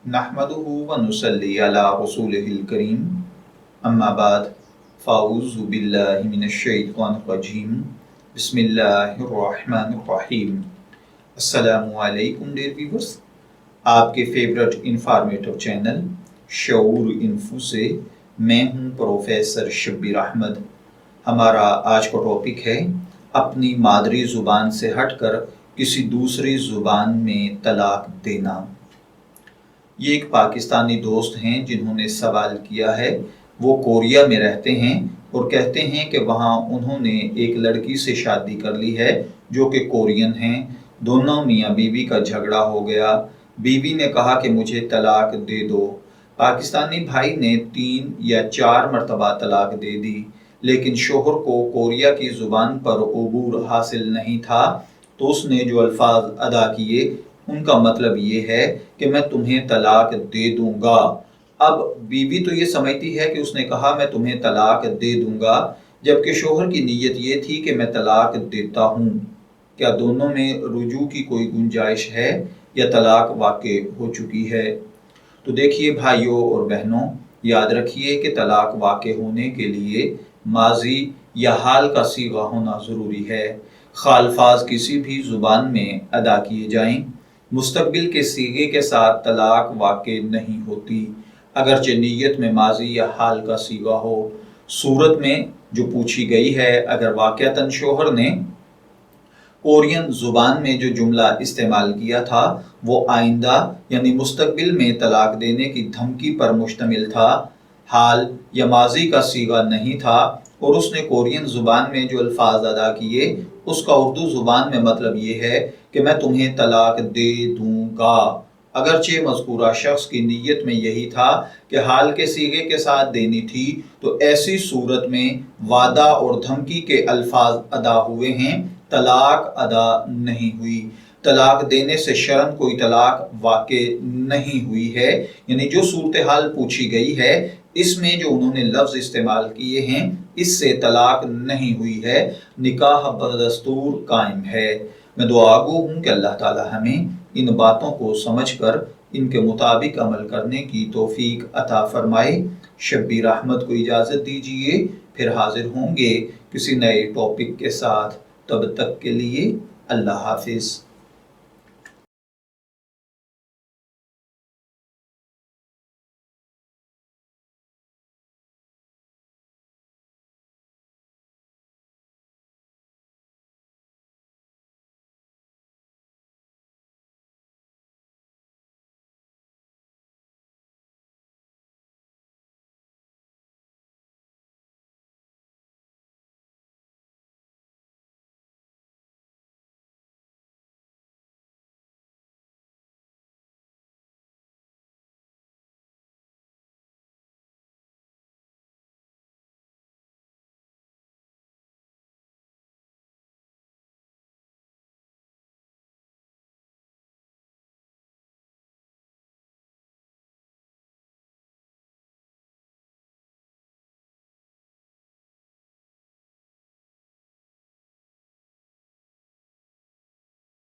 नहमदुहु व नुसल्ली अला रसूलिहिल करीम अम्मा बाद फ़ाऊज़ु बिल्लाहि मिनश शैतानिर रजीम बिस्मिल्लाहिर रहमानिर रहीम। अस्सलामु अलैकुम डियर व्यूअर्स, आपके फेवरेट इंफॉर्मेटिव चैनल शऊर इन्फो से मैं हूं प्रोफेसर शब्बीर अहमद। हमारा आज का टॉपिक है अपनी मादरी ज़ुबान से हटकर किसी दूसरी ज़ुबान में तलाक देना। ये एक पाकिस्तानी दोस्त हैं जिन्होंने सवाल किया है। वो कोरिया में रहते हैं और कहते हैं कि वहाँ उन्होंने एक लड़की से शादी कर ली है जो कि कोरियन हैं। दोनों मियाँ बीवी का झगड़ा हो गया। बीवी ने कहा कि मुझे तलाक दे दो। पाकिस्तानी भाई ने 3 या 4 मरतबा तलाक दे दी, लेकिन शोहर को कोरिया की ज़ुबान पर उबूर हासिल नहीं था, तो उसने जो अल्फाज अदा किए उनका मतलब ये है कि मैं तुम्हें तलाक दे दूंगा। अब बीवी तो ये समझती है कि उसने कहा मैं तुम्हें तलाक दे दूंगा, जबकि शोहर की नीयत ये थी कि मैं तलाक देता हूँ। क्या दोनों में रुजू की कोई गुंजाइश है या तलाक वाक़ई हो चुकी है? तो देखिए भाइयों और बहनों, याद रखिए कि तलाक वाक़ई होने के लिए माजी या हाल का सीगा होना ज़रूरी है। खाल्फाज किसी भी ज़ुबान में अदा किए जाएं, मुस्तकबिल के सीगे के साथ तलाक वाक़ई नहीं होती, अगरचे नीयत में माजी या हाल का सीगा हो। सूरत में जो पूछी गई है, अगर वाक़तन शोहर ने कोरियन ज़ुबान में जो जुमला इस्तेमाल किया था वो आइंदा यानी मुस्तकबिल में तलाक देने की धमकी पर मुश्तमिल था, हाल या माजी का सीगा नहीं था, और उसने कोरियन ज़ुबान में जो अल्फाज अदा किए उसका उर्दू ज़ुबान में मतलब ये है कि मैं तुम्हें तलाक दे दूंगा, अगरचे मज़कूरा शख्स की नीयत में यही था कि हाल के सीगे के साथ देनी थी, तो ऐसी सूरत में वादा और धमकी के अल्फाज अदा हुए हैं, तलाक अदा नहीं हुई। तलाक देने से शरन कोई तलाक वाक़ई नहीं हुई है। यानी जो सूरत हाल पूछी गई है इसमें जो उन्होंने लफ्ज़ इस्तेमाल किए हैं इससे तलाक नहीं हुई है, निकाह बदस्तूर कायम है। मैं दुआगो हूँ कि अल्लाह ताला हमें इन बातों को समझकर इनके मुताबिक अमल करने की तौफीक अता फरमाए। शब्बीर अहमद को इजाज़त दीजिए, फिर हाजिर होंगे किसी नए टॉपिक के साथ। तब तक के लिए अल्लाह हाफिज़।